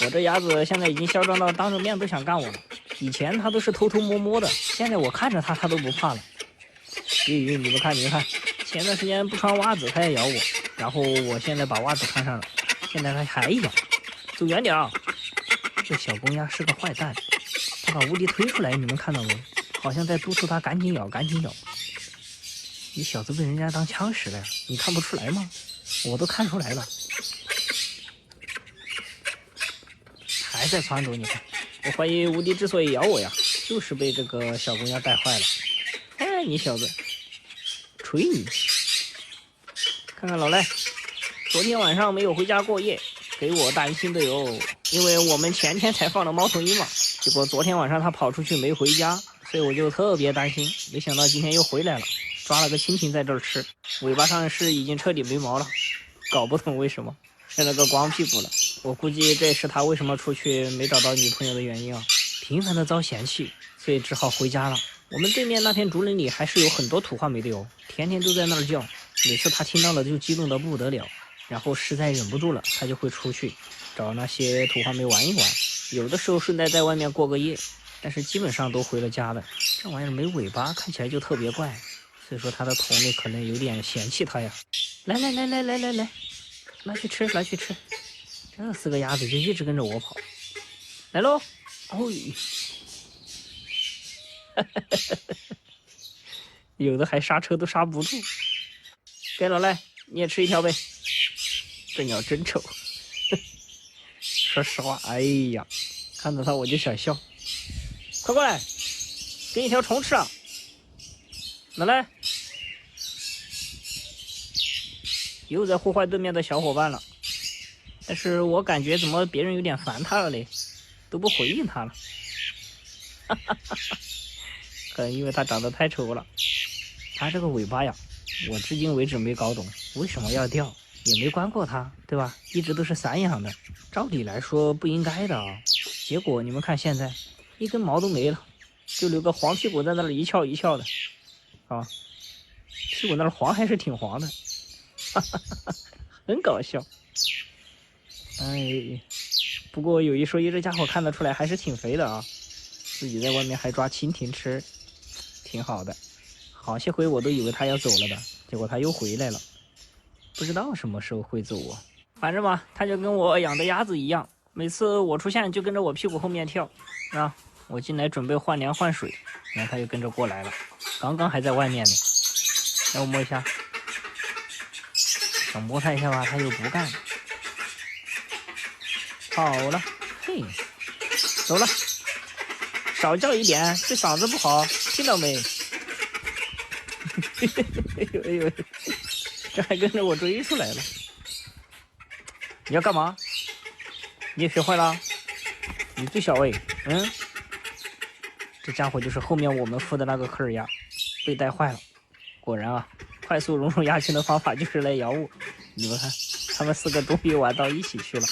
我这鸭子现在已经嚣张到当着面都想干我了。以前它都是偷偷摸摸的，现在我看着它都不怕了。咦，你们看，前段时间不穿袜子它也咬我，然后我现在把袜子穿上了，现在它还咬，走远点啊！这小公鸭是个坏蛋，它把无敌推出来，你们看到没？好像在督促它赶紧咬，赶紧咬。你小子被人家当枪使了呀？你看不出来吗？我都看出来了，还在撺掇。你看，我怀疑无敌之所以咬我呀，就是被这个小公鸭带坏了。哎，你小子，锤你！看看老赖，昨天晚上没有回家过夜，给我担心的哟。因为我们前天才放了猫头鹰嘛，结果昨天晚上他跑出去没回家，所以我就特别担心。没想到今天又回来了，抓了个蜻蜓在这儿吃，尾巴上是已经彻底没毛了，搞不懂为什么是那个光屁股了。我估计这也是他为什么出去没找到女朋友的原因啊，频繁的遭嫌弃，所以只好回家了。我们对面那片竹林里还是有很多土话梅的哟，天天都在那儿叫，每次他听到了就激动得不得了，然后实在忍不住了，他就会出去找那些土话梅玩一玩，有的时候顺带在外面过个夜，但是基本上都回了家的。这玩意儿没尾巴，看起来就特别怪，所以说他的同类可能有点嫌弃他呀。来，拿去吃，来去吃。这4个鸭子就一直跟着我跑，来喽！哦，有的还刹车都刹不住。给老赖，你也吃一条呗。这鸟真丑。说实话，哎呀，看到它我就想笑。快过来，给你条虫吃啊！老赖，又在呼唤对面的小伙伴了。但是我感觉怎么别人有点烦他了嘞，都不回应他了。可能因为他长得太丑了。他这个尾巴呀，我至今为止没搞懂为什么要掉，也没关过它，对吧？一直都是散养的，照理来说不应该的啊。结果你们看现在，一根毛都没了，就留个黄屁股在那里一翘一翘的，啊，屁股那儿黄还是挺黄的，很搞笑。哎，不过有一说一，这家伙看得出来还是挺肥的啊，自己在外面还抓蜻蜓吃，挺好的。好些回我都以为他要走了的，结果他又回来了，不知道什么时候会走啊。反正吧，他就跟我养的鸭子一样，每次我出现就跟着我屁股后面跳啊。我进来准备换粮换水，然后他就跟着过来了，刚刚还在外面呢。来，我摸一下，想摸他一下吧，他又不干。好了，嘿，走了，少叫一点，对嗓子不好，听到没？哎呦，这还跟着我追出来了。你要干嘛？你也学坏了？你最小哎，这家伙就是后面我们孵的那个科尔鸭，被带坏了。果然啊，快速融入鸭群的方法就是来咬我。你们看，他们4个终于玩到一起去了。